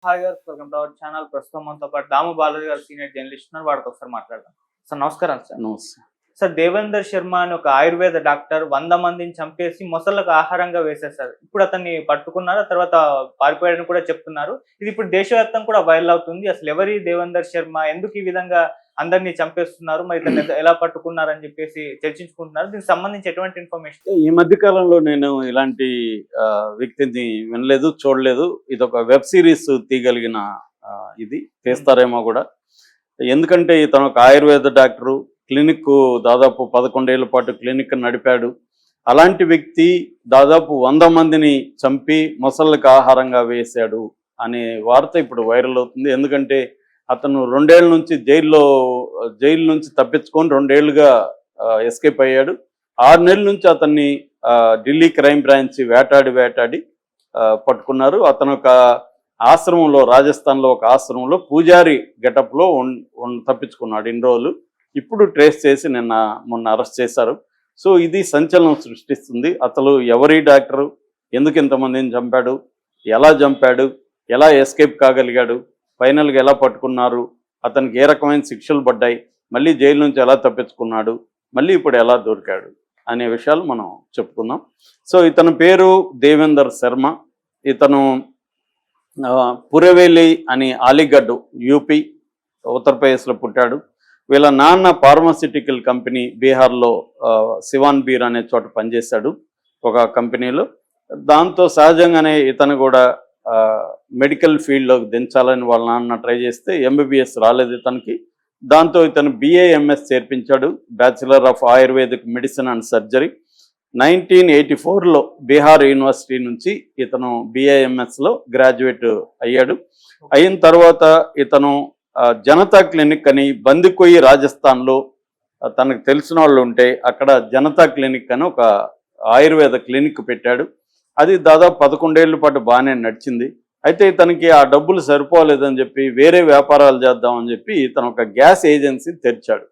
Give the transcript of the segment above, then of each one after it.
Hi గారు, welcome to our channel. ప్రస్తుతం మనతో పాటు దాము బాలాజీ గారు సీనియర్ జర్నలిస్ట్ ఉన్నారు. వాడితో ఒకసారి మాట్లాడదాం. సార్ నమస్కారం. నమస్తే. సార్, దేవేందర్ శర్మ అని ఒక ఆయుర్వేద డాక్టర్ 100 మందిని చంపేసి మొసళ్ళకు ఆహారంగా వేసేశారు. ఇప్పుడు అతన్ని పట్టుకున్నారు, తర్వాత పారిపోయాడని కూడా చెప్తున్నారు. ఇది ఇప్పుడు దేశవ్యాప్తంగా కూడా వైరల్ అవుతుంది. అసలు ఎవరి దేవేందర్ శర్మ, ఎందుకు ఈ విధంగా అందరినీ చంపేస్తున్నారు, మరి ఇతన్ని ఎలా పట్టుకున్నారని చెప్పేసి చర్చించుకుంటున్నారు. దీనికి సంబంధించి ఎటువంటి ఇన్ఫర్మేషన్? ఈ మధ్య కాలంలో నేను ఇలాంటి వ్యక్తిని వినలేదు, చూడలేదు. ఇది ఒక వెబ్ సిరీస్ తీయగలిగిన ఇది తీస్తారేమో కూడా. ఎందుకంటే ఇతను ఒక ఆయుర్వేద డాక్టరు, క్లినిక్ దాదాపు 11 ఏళ్ల పాటు క్లినిక్ నడిపాడు. అలాంటి వ్యక్తి దాదాపు 100 మందిని చంపి మొసళ్ళకు ఆహారంగా వేశాడు అనే వార్త ఇప్పుడు వైరల్ అవుతుంది. ఎందుకంటే అతను 2 ఏళ్ల నుంచి జైలు నుంచి తప్పించుకొని 2 ఏళ్లుగా ఎస్కేప్ అయ్యాడు. 6 నెలల నుంచి అతన్ని ఢిల్లీ క్రైమ్ బ్రాంచ్ వేటాడి పట్టుకున్నారు. అతను ఒక ఆశ్రమంలో, రాజస్థాన్లో ఒక ఆశ్రమంలో పూజారి గెటప్లో తప్పించుకున్నాడు ఇన్ని రోజులు. ఇప్పుడు ట్రేస్ చేసి మొన్న అరెస్ట్ చేశారు. సో ఇది సంచలనం సృష్టిస్తుంది. అసలు ఎవరి డాక్టరు, ఎందుకు ఇంతమందిని చంపాడు, ఎలా ఎస్కేప్ కాగలిగాడు, ఫైనల్గా ఎలా పట్టుకున్నారు, అతనికి ఏ రకమైన శిక్షలు పడ్డాయి, మళ్ళీ జైలు నుంచి ఎలా తప్పించుకున్నాడు, మళ్ళీ ఇప్పుడు ఎలా దొరికాడు అనే విషయాలు మనం చెప్పుకుందాం. సో ఇతని పేరు దేవేందర్ శర్మ. ఇతను పురవేలి అని అలీగఢ్, యూపీ, ఉత్తరప్రదేశ్లో పుట్టాడు. వీళ్ళ నాన్న ఫార్మాసిటికల్ కంపెనీ బీహార్లో సివాన్ బీర్ అనే చోట పనిచేశాడు ఒక కంపెనీలో. దాంతో సహజంగానే ఇతను కూడా మెడికల్ ఫీల్డ్లోకి దించాలని వాళ్ళ నాన్న ట్రై చేస్తే ఎంబీబీఎస్ రాలేదు ఇతనికి. దాంతో ఇతను BAMS చేర్పించాడు, bachelor of ayurvedic medicine and surgery. 1984లో బీహార్ యూనివర్సిటీ నుంచి ఇతను BAMSలో గ్రాడ్యుయేట్ అయ్యాడు. అయిన తర్వాత ఇతను జనతా క్లినిక్ అని బందికొయి, రాజస్థాన్లో తనకు తెలిసిన వాళ్ళు ఉంటే అక్కడ జనతా క్లినిక్ అని ఒక ఆయుర్వేద క్లినిక్ పెట్టాడు. అది దాదాపు 11 ఏళ్ల పాటు బాగానే నడిచింది. అయితే ఇతనికి ఆ డబ్బులు సరిపోలేదని చెప్పి వేరే వ్యాపారాలు చేద్దామని చెప్పి ఇతను ఒక గ్యాస్ ఏజెన్సీ తెరిచాడు.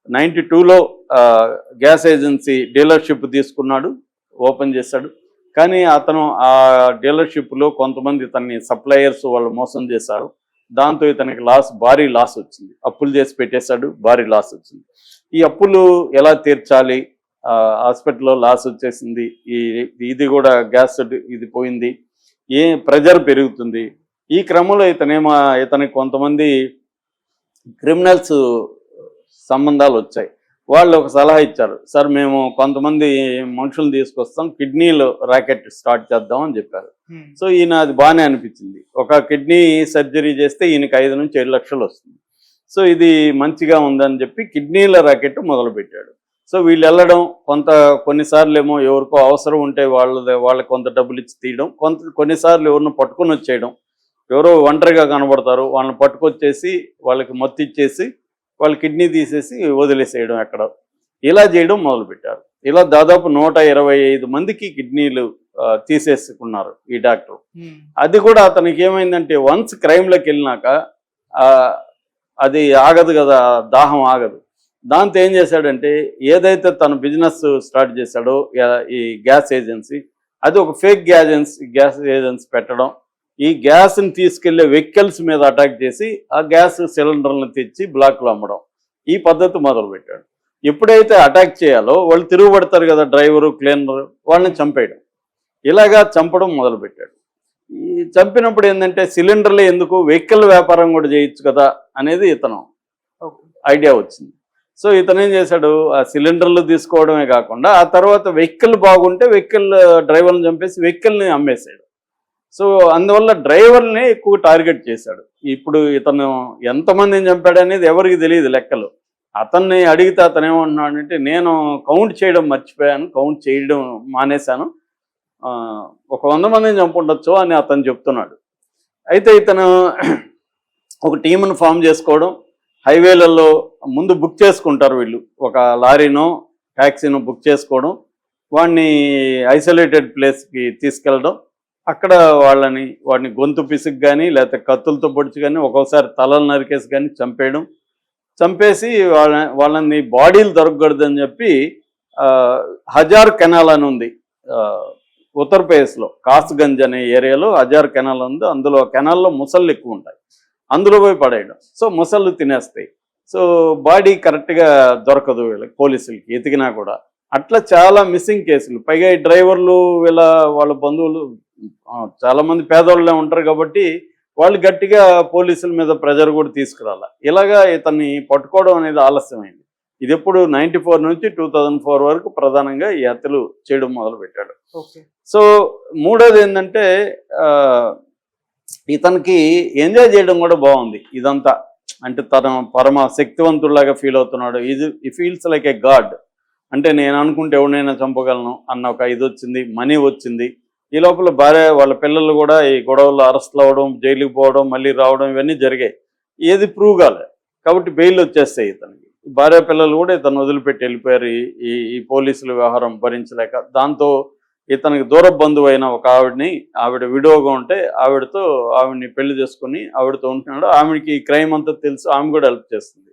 92లో గ్యాస్ ఏజెన్సీ డీలర్షిప్ తీసుకున్నాడు, ఓపెన్ చేశాడు. కానీ అతను ఆ డీలర్షిప్లో కొంతమంది ఇతన్ని సప్లయర్స్ వాళ్ళు మోసం చేశారు. దాంతో ఇతనికి భారీ లాస్ వచ్చింది. అప్పులు చేసి పెట్టేశాడు, భారీ లాస్ వచ్చింది. ఈ అప్పులు ఎలా తీర్చాలి, హాస్పిటల్లో లాస్ వచ్చేసింది, ఇది కూడా గ్యాస్ ఇది పోయింది, ప్రెజర్ పెరుగుతుంది. ఈ క్రమంలో ఇతనికి కొంతమంది క్రిమినల్స్ సంబంధాలు వచ్చాయి. వాళ్ళు ఒక సలహా ఇచ్చారు, సార్ మేము కొంతమంది మనుషులు తీసుకొస్తాం, కిడ్నీలో ర్యాకెట్ స్టార్ట్ చేద్దాం అని చెప్పారు. సో ఈయన అది బాగానే అనిపించింది. ఒక కిడ్నీ సర్జరీ చేస్తే ఈయనకి 5 నుంచి 7 లక్షలు వస్తుంది. సో ఇది మంచిగా ఉందని చెప్పి కిడ్నీల ర్యాకెట్ మొదలుపెట్టాడు. సో వీళ్ళు వెళ్ళడం, కొన్నిసార్లు ఏమో ఎవరికో అవసరం ఉంటే వాళ్ళకి కొంత డబ్బులు ఇచ్చి తీయడం, కొన్నిసార్లు ఎవరిని పట్టుకొని వచ్చేయడం. ఎవరో ఒంటరిగా కనబడతారు, వాళ్ళని పట్టుకొచ్చేసి వాళ్ళకి మత్తు ఇచ్చేసి వాళ్ళ కిడ్నీ తీసేసి వదిలేసేయడం ఎక్కడ, ఇలా చేయడం మొదలుపెట్టారు. ఇలా దాదాపు 125 మందికి కిడ్నీలు తీసేసుకున్నారు ఈ డాక్టర్. అది కూడా అతనికి ఏమైందంటే వన్స్ క్రైమ్లోకి వెళ్ళినాక అది ఆగదు కదా, దాహం ఆగదు. దాంతో ఏం చేశాడంటే ఏదైతే తను బిజినెస్ స్టార్ట్ చేశాడో ఈ గ్యాస్ ఏజెన్సీ, అది ఒక ఫేక్ గ్యాస్ ఏజెన్సీ పెట్టడం, ఈ గ్యాస్ని తీసుకెళ్లే వెహికల్స్ మీద అటాక్ చేసి ఆ గ్యాస్ సిలిండర్లను తెచ్చి బ్లాక్లో అమ్మడం, ఈ పద్ధతి మొదలుపెట్టాడు. ఎప్పుడైతే అటాక్ చేయాలో వాళ్ళు తిరుగుబడతారు కదా, డ్రైవరు, క్లీనరు, వాళ్ళని చంపేయడం, ఇలాగా చంపడం మొదలుపెట్టాడు. ఈ చంపినప్పుడు ఏంటంటే సిలిండర్లు ఎందుకు, వెహికల్ వ్యాపారం కూడా చేయొచ్చు కదా అనేది ఇతను ఐడియా వచ్చింది. సో ఇతను ఏం చేశాడు, ఆ సిలిండర్లు తీసుకోవడమే కాకుండా ఆ తర్వాత వెహికల్ బాగుంటే డ్రైవర్ని చంపేసి వెహికల్ని అమ్మేశాడు. సో అందువల్ల డ్రైవర్ని ఎక్కువ టార్గెట్ చేశాడు. ఇప్పుడు ఇతను ఎంతమందిని చంపాడు అనేది ఎవరికి తెలియదు లెక్కలు. అతన్ని అడిగితే అతను ఏమంటున్నాడంటే నేను కౌంట్ చేయడం మర్చిపోయాను, కౌంట్ చేయడం మానేశాను, ఒక 100 మందిని చంపుండొచ్చు అని అతను చెప్తున్నాడు. అయితే ఇతను ఒక టీంను ఫామ్ చేసుకోవడం, హైవేలలో ముందు బుక్ చేసుకుంటారు వీళ్ళు, ఒక లారీనో ట్యాక్సీనో బుక్ చేసుకోవడం, వాడిని ఐసోలేటెడ్ ప్లేస్కి తీసుకెళ్ళడం, అక్కడ వాడిని గొంతు పిసికి కానీ లేకపోతే కత్తులతో పొడిచి కానీ ఒక్కోసారి తలలు నరికేసి కానీ చంపేసి వాళ్ళని బాడీలు దొరకకూడదని చెప్పి హజార్ కెనాల్ అని ఉంది ఉత్తరప్రదేశ్లో కాస్గంజ్ అనే ఏరియాలో హజార్ కెనాల్ ఉంది. అందులో కెనాల్లో ముసళ్ళు ఎక్కువ ఉంటాయి, అందులో పోయి పడేయడం. సో ముసళ్ళు తినేస్తాయి. సో బాడీ కరెక్ట్గా దొరకదు వీళ్ళకి, పోలీసులకి ఎతికినా కూడా. అట్లా చాలా మిస్సింగ్ కేసులు. పైగా ఈ డ్రైవర్లు వాళ్ళ బంధువులు చాలామంది పేదవాళ్ళే ఉంటారు కాబట్టి వాళ్ళు గట్టిగా పోలీసుల మీద ప్రెజర్ కూడా తీసుకురాల. ఇలాగా ఇతన్ని పట్టుకోవడం అనేది ఆలస్యమైంది. ఇది ఎప్పుడు 94 నుంచి 2004 వరకు ప్రధానంగా ఈ హత్యలు చేయడం మొదలుపెట్టాడు. సో మూడోది ఏంటంటే ఇతనికి ఎంజాయ్ చేయడం కూడా బాగుంది ఇదంతా. అంటే తన పరమ శక్తివంతుడిలాగా ఫీల్ అవుతున్నాడు. ఈ ఫీల్స్ లైక్ ఏ గాడ్. అంటే నేను అనుకుంటే ఎవరినైనా చంపగలను అన్న ఒక ఇది వచ్చింది, మనీ వచ్చింది. ఈ లోపల భార్య వాళ్ళ పిల్లలు కూడా ఈ గొడవల్లో అరెస్ట్లు అవ్వడం, జైలుకి పోవడం, మళ్ళీ రావడం ఇవన్నీ జరిగాయి. ఏది ప్రూవ్ కాలే కాబట్టి బెయిల్ వచ్చేస్తాయి ఇతనికి. భార్య పిల్లలు కూడా ఇతను వదిలిపెట్టి వెళ్ళిపోయారు ఈ పోలీసుల వ్యవహారం భరించలేక. దాంతో ఇతనికి దూర బంధువు అయిన ఒక ఆవిడ విడోగా ఉంటే ఆవిడని పెళ్లి చేసుకుని ఆవిడతో ఉంటున్నాడు. ఆమెకి క్రైమ్ అంతా తెలుసు, ఆమె కూడా హెల్ప్ చేస్తుంది.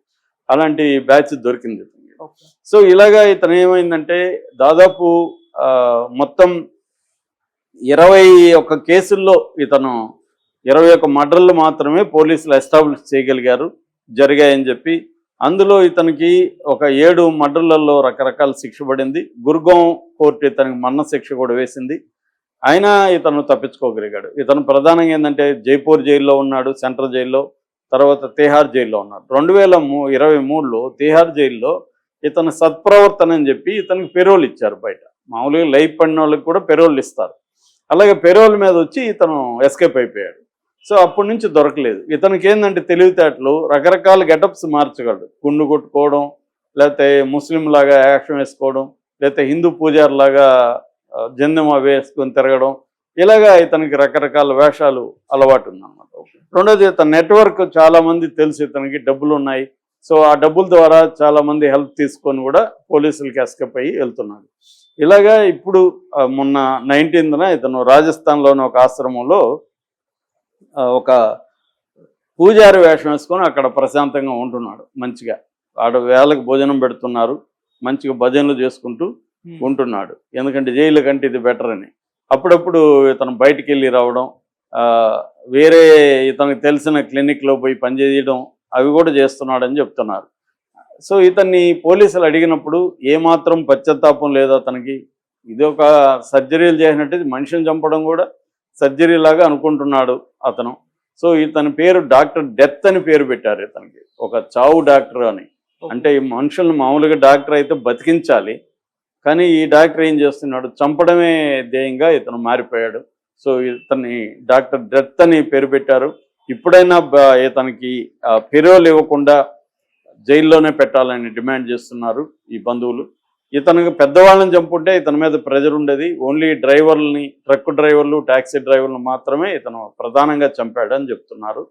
అలాంటి బ్యాచ్ దొరికింది ఇతనికి. సో ఇలాగా ఇతను ఏమైందంటే దాదాపు మొత్తం 21 కేసుల్లో ఇతను 21 మర్డర్లు మాత్రమే పోలీసులు ఎస్టాబ్లిష్ చేయగలిగారు జరిగాయని చెప్పి. అందులో ఇతనికి ఒక 7 మర్డర్లలో రకరకాల శిక్ష పడింది. గుర్గాం కోర్టు ఇతనికి మరణ శిక్ష కూడా వేసింది. అయినా ఇతను తప్పించుకోగలిగాడు. ఇతను ప్రధానంగా ఏంటంటే జైపూర్ జైల్లో ఉన్నాడు, సెంట్రల్ జైల్లో. తర్వాత తిహార్ జైల్లో ఉన్నాడు. 2023లో తిహార్ జైల్లో ఇతను సత్ప్రవర్తన అని చెప్పి ఇతనికి పెరోల్ ఇచ్చారు. బయట మామూలుగా లైఫ్ పడిన వాళ్ళకి కూడా పెరోల్ ఇస్తారు. అలాగే పెరోల్ మీద వచ్చి ఇతను ఎస్కేప్ అయిపోయాడు. సో అప్పటి నుంచి దొరకలేదు. ఇతనికి ఏంటంటే తెలివితేటలు, రకరకాల గెటప్స్ మార్చగలడు. గుండు కొట్టుకోవడం, లేకపోతే ముస్లిం లాగా యాక్షన్ వేసుకోవడం, లేకపోతే హిందూ పూజారి లాగా జందెమ వేసుకొని తిరగడం, ఇలాగా ఇతనికి రకరకాల వేషాలు అలవాటు ఉందన్నమాట. రెండోది ఇతని నెట్వర్క్ చాలా మంది తెలుసు, ఇతనికి డబ్బులు ఉన్నాయి. సో ఆ డబ్బుల ద్వారా చాలా మంది హెల్ప్ తీసుకొని కూడా పోలీసులకి ఎస్కేప్ అయ్యి వెళ్తున్నాడు. ఇలాగా ఇప్పుడు మొన్న 19న ఇతను రాజస్థాన్లోని ఒక ఆశ్రమంలో ఒక పూజారి వేషం వేసుకొని అక్కడ ప్రశాంతంగా ఉంటున్నాడు. మంచిగా ఆడ వేళకు భోజనం పెడుతున్నారు, మంచిగా భజనలు చేసుకుంటూ ఉంటున్నాడు. ఎందుకంటే జైలు కంటే ఇది బెటర్ అని. అప్పుడప్పుడు ఇతను బయటికి వెళ్ళి రావడం, వేరే ఇతనికి తెలిసిన క్లినిక్లో పోయి పనిచేయడం అవి కూడా చేస్తున్నాడని చెప్తున్నారు. సో ఇతన్ని పోలీసులు అడిగినప్పుడు ఏమాత్రం పశ్చాత్తాపం లేదు అతనికి. ఇది ఒక సర్జరీలు చేసినట్టు మనిషిని చంపడం కూడా సర్జరీ లాగా అనుకుంటున్నాడు అతను. సో ఇతని పేరు డాక్టర్ డెత్ అని పేరు పెట్టారు ఇతనికి, ఒక చావు డాక్టర్ అని. అంటే ఈ మనుషులను మామూలుగా డాక్టర్ అయితే బతికించాలి, కానీ ఈ డాక్టర్ ఏం చేస్తున్నాడు, చంపడమే ధ్యేయంగా ఇతను మారిపోయాడు. సో ఇతన్ని డాక్టర్ డెత్ అని పేరు పెట్టారు. ఇప్పుడైనా ఇతనికి పెరోల్ ఇవ్వకుండా జైల్లోనే పెట్టాలని డిమాండ్ చేస్తున్నారు ఈ బంధువులు. ఇతనికి పెద్దవాళ్ళని చంపుంటే ఇతని మీద ప్రెజర్ ఉండేది. ఓన్లీ డ్రైవర్లని, ట్రక్ డ్రైవర్లు, ట్యాక్సీ డ్రైవర్లు మాత్రమే ఇతను ప్రధానంగా చంపాడు అని చెప్తున్నారు.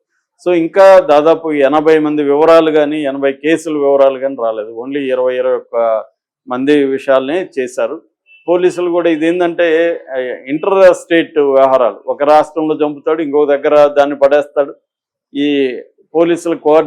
సో ఇంకా దాదాపు 80 మంది వివరాలు కానీ, 80 కేసుల వివరాలు కానీ రాలేదు. ఓన్లీ 21 మంది విషయాలనే చేశారు పోలీసులు కూడా. ఇది ఏంటంటే ఇంటర్ స్టేట్ వ్యవహారాలు. ఒక రాష్ట్రంలో చంపుతాడు, ఇంకొక దగ్గర దాన్ని పడేస్తాడు. ఈ పోలీసుల కోఆర్డినేషన్